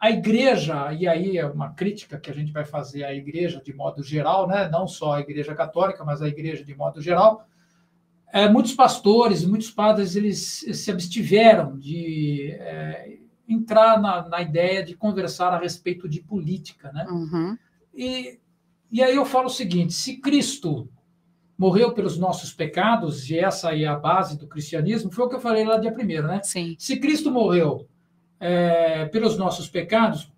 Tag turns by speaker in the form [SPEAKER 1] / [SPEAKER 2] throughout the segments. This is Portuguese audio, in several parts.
[SPEAKER 1] a igreja, e aí é uma crítica que a gente vai fazer à igreja de modo geral, né? Não só a igreja católica, mas a igreja de modo geral, muitos pastores, muitos padres, eles se abstiveram de entrar na ideia de conversar a respeito de política, né?
[SPEAKER 2] Uhum.
[SPEAKER 1] E aí eu falo o seguinte, se Cristo morreu pelos nossos pecados, e essa aí é a base do cristianismo, foi o que eu falei lá dia primeiro, né?
[SPEAKER 2] Sim.
[SPEAKER 1] Se Cristo morreu pelos nossos pecados,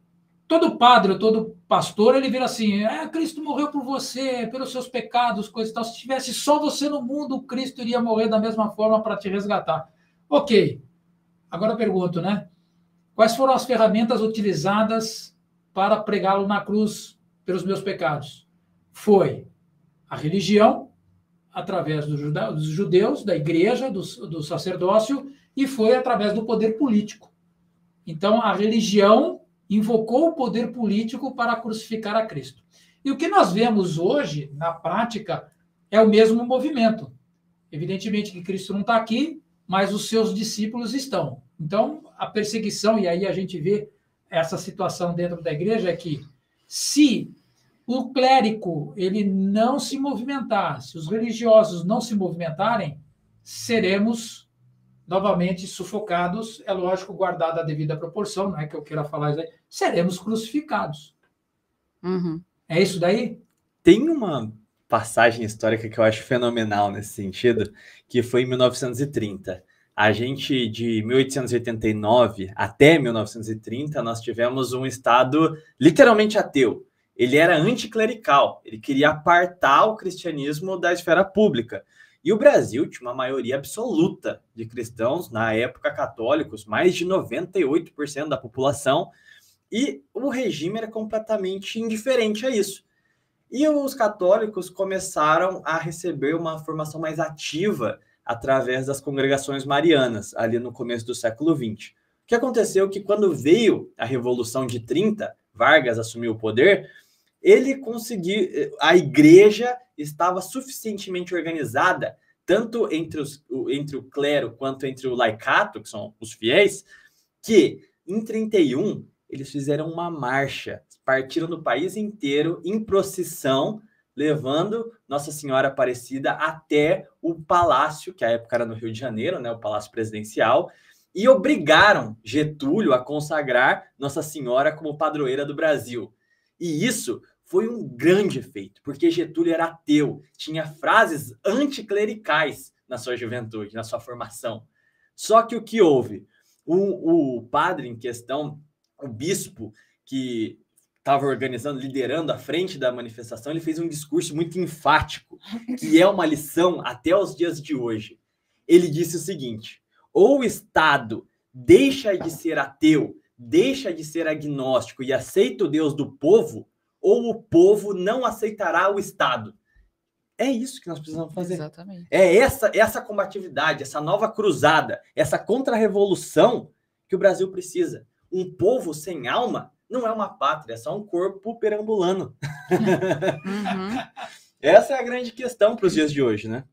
[SPEAKER 1] todo padre, todo pastor, ele vira assim, Cristo morreu por você, pelos seus pecados, coisa e tal. Se tivesse só você no mundo, Cristo iria morrer da mesma forma para te resgatar. Ok. Agora eu pergunto, né? Quais foram as ferramentas utilizadas para pregá-lo na cruz pelos meus pecados? Foi a religião, através dos judeus, da igreja, do sacerdócio, e foi através do poder político. Então, a religião invocou o poder político para crucificar a Cristo. E o que nós vemos hoje, na prática, é o mesmo movimento. Evidentemente que Cristo não está aqui, mas os seus discípulos estão. Então, a perseguição, e aí a gente vê essa situação dentro da igreja, é que se o clérigo ele não se movimentar, se os religiosos não se movimentarem, seremos novamente sufocados, é lógico, guardada a devida proporção, não é que eu queira falar isso aí, seremos crucificados.
[SPEAKER 2] Uhum.
[SPEAKER 1] É isso daí?
[SPEAKER 3] Tem uma passagem histórica que eu acho fenomenal nesse sentido, que foi em 1930. A gente, de 1889 até 1930, nós tivemos um Estado literalmente ateu. Ele era anticlerical, ele queria apartar o cristianismo da esfera pública. E o Brasil tinha uma maioria absoluta de cristãos, na época católicos, mais de 98% da população, e o regime era completamente indiferente a isso. E os católicos começaram a receber uma formação mais ativa através das congregações marianas, ali no começo do século XX. O que aconteceu é que quando veio a Revolução de 30, Vargas assumiu o poder, ele conseguiu, a igreja estava suficientemente organizada, tanto entre o clero quanto entre o laicato, que são os fiéis, que em 31 eles fizeram uma marcha, partiram do país inteiro em procissão, levando Nossa Senhora Aparecida até o palácio, que à época era no Rio de Janeiro, né, o Palácio Presidencial, e obrigaram Getúlio a consagrar Nossa Senhora como padroeira do Brasil. E isso foi um grande feito, porque Getúlio era ateu, tinha frases anticlericais na sua juventude, na sua formação. Só que o que houve? O padre em questão, o bispo que estava organizando, liderando a frente da manifestação, ele fez um discurso muito enfático, que é uma lição até os dias de hoje. Ele disse o seguinte: ou o Estado deixa de ser ateu, deixa de ser agnóstico e aceita o Deus do povo, ou o povo não aceitará o Estado. É isso que nós precisamos fazer.
[SPEAKER 2] Exatamente.
[SPEAKER 3] É essa combatividade, essa nova cruzada, essa contra-revolução que o Brasil precisa. Um povo sem alma não é uma pátria, é só um corpo perambulando.
[SPEAKER 2] Uhum.
[SPEAKER 3] Essa é a grande questão para os dias de hoje, né?